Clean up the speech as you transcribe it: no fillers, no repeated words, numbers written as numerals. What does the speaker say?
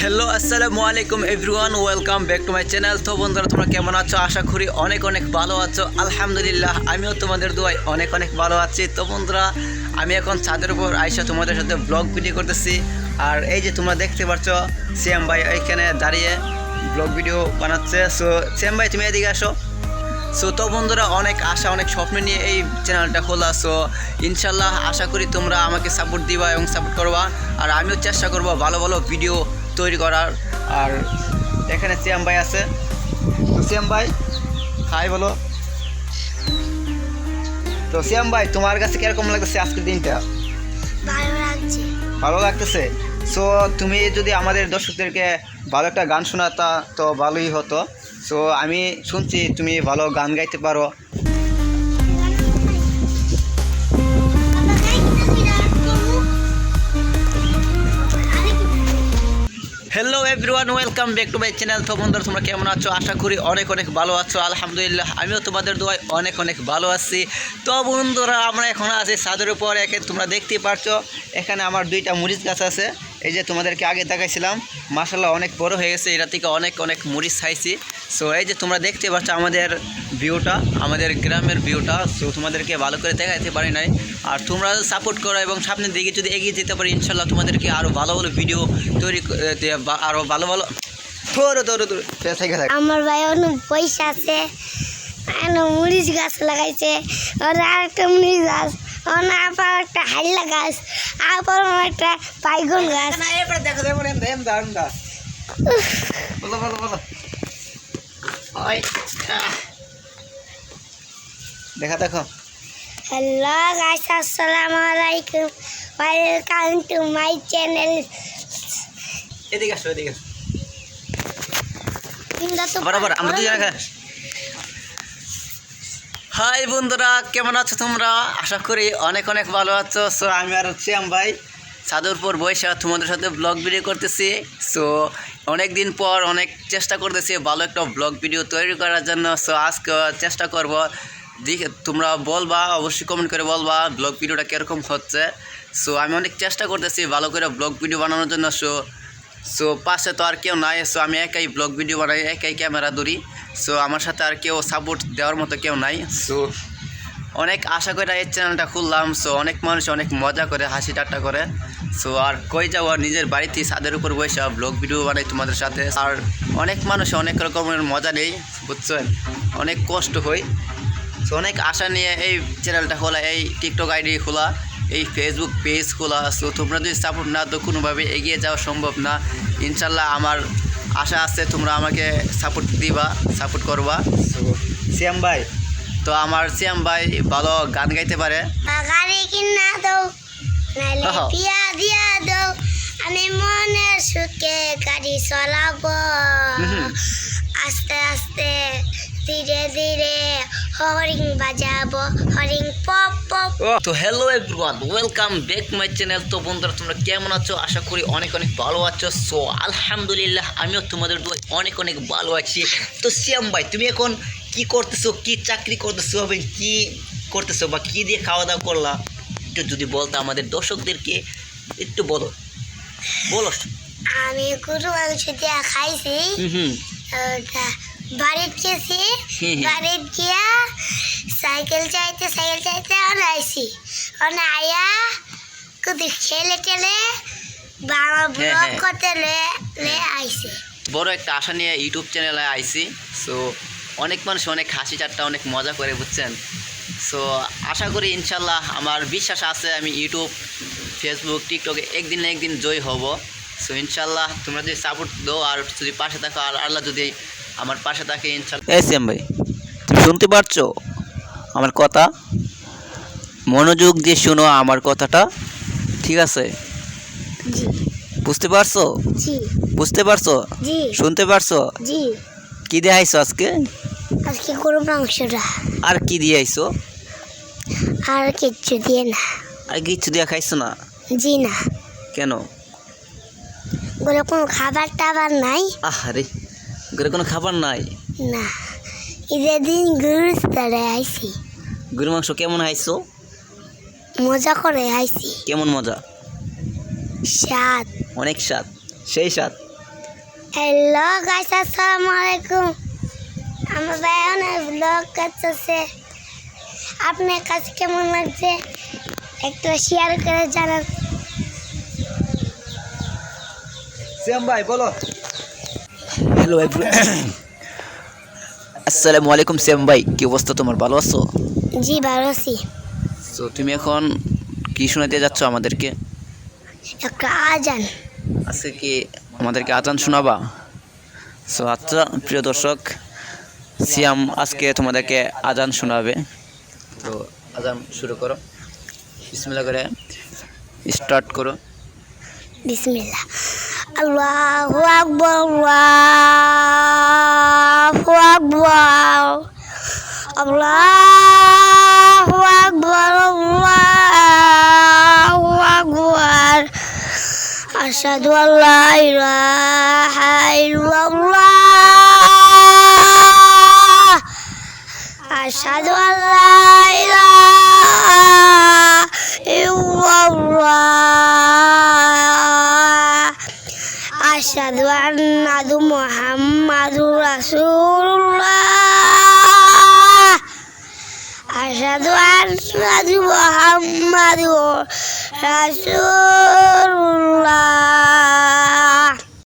Hello আসসালামু আলাইকুম everyone, welcome back to my channel. তো বন্ধুরা, তোমরা কেমন আছো? আশা করি অনেক অনেক ভালো আছো। আলহামদুলিল্লাহ, আমিও তোমাদের দোয়ায় অনেক অনেক ভালো আছি। তো বন্ধুরা, আমি এখন ছাদের উপর আইসা তোমাদের সাথে ব্লগ ভিডিও করতেছি। আর এই যে তোমরা দেখতে পাচ্ছ, সিএম ভাই এইখানে দাঁড়িয়ে ব্লগ ভিডিও বানাচ্ছে। সো সিএম ভাই, তুমি এদিকে আসো। সো তো বন্ধুরা, অনেক আশা অনেক স্বপ্ন নিয়ে এই চ্যানেলটা খোলা। সো ইনশাল্লাহ আশা করি তোমরা আমাকে সাপোর্ট দিবা এবং সাপোর্ট করবা। আর আমিও চেষ্টা করবো ভালো ভালো ভিডিও তৈরি করার। আর এখানে সিএম ভাই আছে। তো সিএম ভাই, হাই বলো। তো সিএম ভাই, তোমার কাছে কিরকম লাগতেছে আজকের দিনটা? ভালো লাগতেছে। সো তুমি যদি আমাদের দর্শকদেরকে ভালো একটা গান শোনাতা তো ভালোই হতো। সো আমি শুনছি তুমি ভালো গান গাইতে পারো। Hello everyone, welcome back to my channel. তো বন্ধুরা, তোমরা কেমন আছো? আশা করি অনেক অনেক ভালো আছো। আলহামদুলিল্লাহ, আমিও তোমাদের দোয়ায় অনেক অনেক ভালো আছি। তো বন্ধুরা, আমরা এখন আছি ছাদের উপর। তোমরা দেখতেই পারছো, এখানে আমার দুইটা মরিচ গাছ আছে। এই যে তোমাদেরকে আগে দেখাইছিলাম, মাশাআল্লাহ অনেক বড় হয়ে গেছে। এটা থেকে অনেক অনেক মরিচ খাইছি। সো এই যে তোমরা দেখতে পাচ্ছ আমাদের ভিউটা, আমাদের গ্রামের ভিউটা। সো তোমাদেরকে ভালো করে দেখাইতে পারি নাই। আর তোমরা সাপোর্ট করো এবং সামনের দিকে যদি এগিয়ে যেতে পারি, ইনশাল্লাহ তোমাদেরকে আরও ভালো ভালো ভিডিও তৈরি, আরও ভালো ভালো। আমার ভাই অনেক পয়সা আছে, মরিচ গাছ লাগাইছে, আর একটা মরিচ গাছ, আবার একটা হাইলা গাছ, আবার একটা বাইগন গাছ। দেখা দেখো। হ্যালো গাইস, আসসালামু আলাইকুম, ওয়েলকাম টু মাই চ্যানেল। এদিকে আসো, এদিকে আসো। তো বরাবর আমরা দুজনে। হাই বন্ধুরা, কেমন আছো তোমরা? আশা করি অনেক অনেক ভালো আছো। সো আমি আর সিএম ভাই ছাদের উপর বসে তোমাদের সাথে ব্লগ ভিডিও করতেছি। সো অনেক দিন পর অনেক চেষ্টা করতেছি ভালো একটা ব্লগ ভিডিও তৈরি করার জন্য। সো আজকে চেষ্টা করব। দেখে তোমরা বলবা, অবশ্যই কমেন্ট করে বলবা ব্লগ ভিডিওটা কীরকম হচ্ছে। সো আমি অনেক চেষ্টা করতেছি ভালো করে ব্লগ ভিডিও বানানোর জন্য। সো পাশে তো আর কেউ নাই। সো আমি একাই ব্লগ ভিডিও বানাই, একাই ক্যামেরা ধরি। সো আমার সাথে আর কেউ সাপোর্ট দেওয়ার মতো কেউ নাই। সো অনেক আশা করে এই চ্যানেলটা খুললাম। সো অনেক মানুষ অনেক মজা করে, হাসি ঠাট্টা করে। সো আর কই যাওয়া, নিজের বাড়িতে ছাদের উপর বসে ব্লগ ভিডিও বানাই তোমাদের সাথে। আর অনেক মানুষ অনেক রকমের মজা নেই, বুঝছেন, অনেক কষ্ট হয়। সো অনেক আশা নিয়ে এই চ্যানেলটা খোলা, এই টিকটক আইডি খোলা, এই ফেসবুক পেজ খোলা। সো তোমরা যদি সাপোর্ট না তো কোনোভাবে এগিয়ে যাওয়া সম্ভব না। ইনশাল্লাহ আমার আশা আছে তোমরা আমাকে সাপোর্ট দিবা, সাপোর্ট করবা। সো সিএম ভাই, তো আমার সিএম ভাই ভালো গান গাইতে পারে। গাড়ি কিনা দাও, নাইলে বিয়া দিয়া দাও, আমি মনের সুখে গাড়ি চালাবো, আস্তে আস্তে ধীরে ধীরে হরিং বাজাবো, হরিং পপ পপ। তো hello everyone, welcome back my channel. তো বন্ধুরা, তোমরা কেমন আছো? আশা করি অনেক অনেক ভালো আছো। সো আলহামদুলিল্লাহ, আমিও তোমাদের দোয়ায় অনেক অনেক ভালো আছি। তো সিএম ভাই, তুমি এখন কি করতেছো? কি চাকরি করতেছো? হবে কি করতেছো বা কি দিয়ে খাওয়া দাওয়া করলা? একটু যদি বলতো আমাদের দর্শকদেরকে, একটু বলো বলো। আমি গরু মাংস দিয়ে খাইছি, বাড়িতে গেছি, বাড়িতে গিয়া সাইকেল চাইতে আনাইছি, আয়া কুদি খেলে টেলে ব্লগ করতে আইছি। বড় একটা আশা নিয়ে ইউটিউব চ্যানেলে আইছি। সো অনেক মানুষ অনেক হাসি ঠাট্টা অনেক মজা করে, বুঝছেন। সো আশা করি ইনশাল্লাহ, আমার বিশ্বাস আছে আমি ইউটিউব, ফেসবুক, টিকটকে একদিন না একদিন জয় হব। সো ইনশাল্লাহ তোমরা যদি সাপোর্ট দাও আর যদি পাশে থাকো, আর আল্লাহ যদি আমার পাশে থাকে, ইনশাল্লাহ। এই সিএম ভাই, তুমি শুনতে পারছো আমার কথা? মনোযোগ দিয়ে শোনো আমার কথাটা, ঠিক আছে? বুঝতে পারছো? বুঝতে পারছো? শুনতে পারছো? কি দিয়ে আইছো আজকে? আজকে গরু মাংসটা। আর কি দিয়ে আইছো? আর কিচ্ছু দিয়ে না। আর কিচ্ছু দিয়ে খাইছো না? জি না। কেন? গরু কোনো খাবার টাবার নাই। আরে গরু কোনো খাবার নাই? না, ঈদের দিন গরুর তারে আইছি। গরু মাংস কেমন আইছো? মজা করে আইছি। কেমন মজা? স্বাদ, অনেক স্বাদ, সেই স্বাদ। হ্যালো গাইস, আসসালামু আলাইকুম। আমার ভাই অনেক ব্লগ করতেছে। আপনার কাছে কেমন লাগছে একটু শেয়ার করে জানান। শ্যাম ভাই বলো। হ্যালো আসসালামু আলাইকুম শ্যাম ভাই, কি অবস্থা তোমার? ভালো আছো? জি ভালো আছি। তো তুমি এখন কি শোনাতে যাচ্ছ আমাদেরকে? একটা আজান। আজকে কি আমাদেরকে আজান শোনাবা? সো আচ্ছা প্রিয় দর্শক, সিয়াম আজকে তোমাদেরকে আজান শোনাবে। তো আজান শুরু করো, বিসমিল্লাহ করে স্টার্ট করো। বিসমিল্লাহ। আল্লাহু আকবার, আল্লাহু আকবার, আল্লাহু আকবার, আল্লাহু আকবার। আশহাদু আল্লা ইলাহা ইল্লাল্লাহ, আশহাদু আল্লা ইলাহা ইল্লাল্লাহ, আশহাদু আন্না মুহাম্মাদুর রাসূলুল্লাহ, আশহাদু আন্না মুহাম্মাদুর রাসূলুল্লাহ।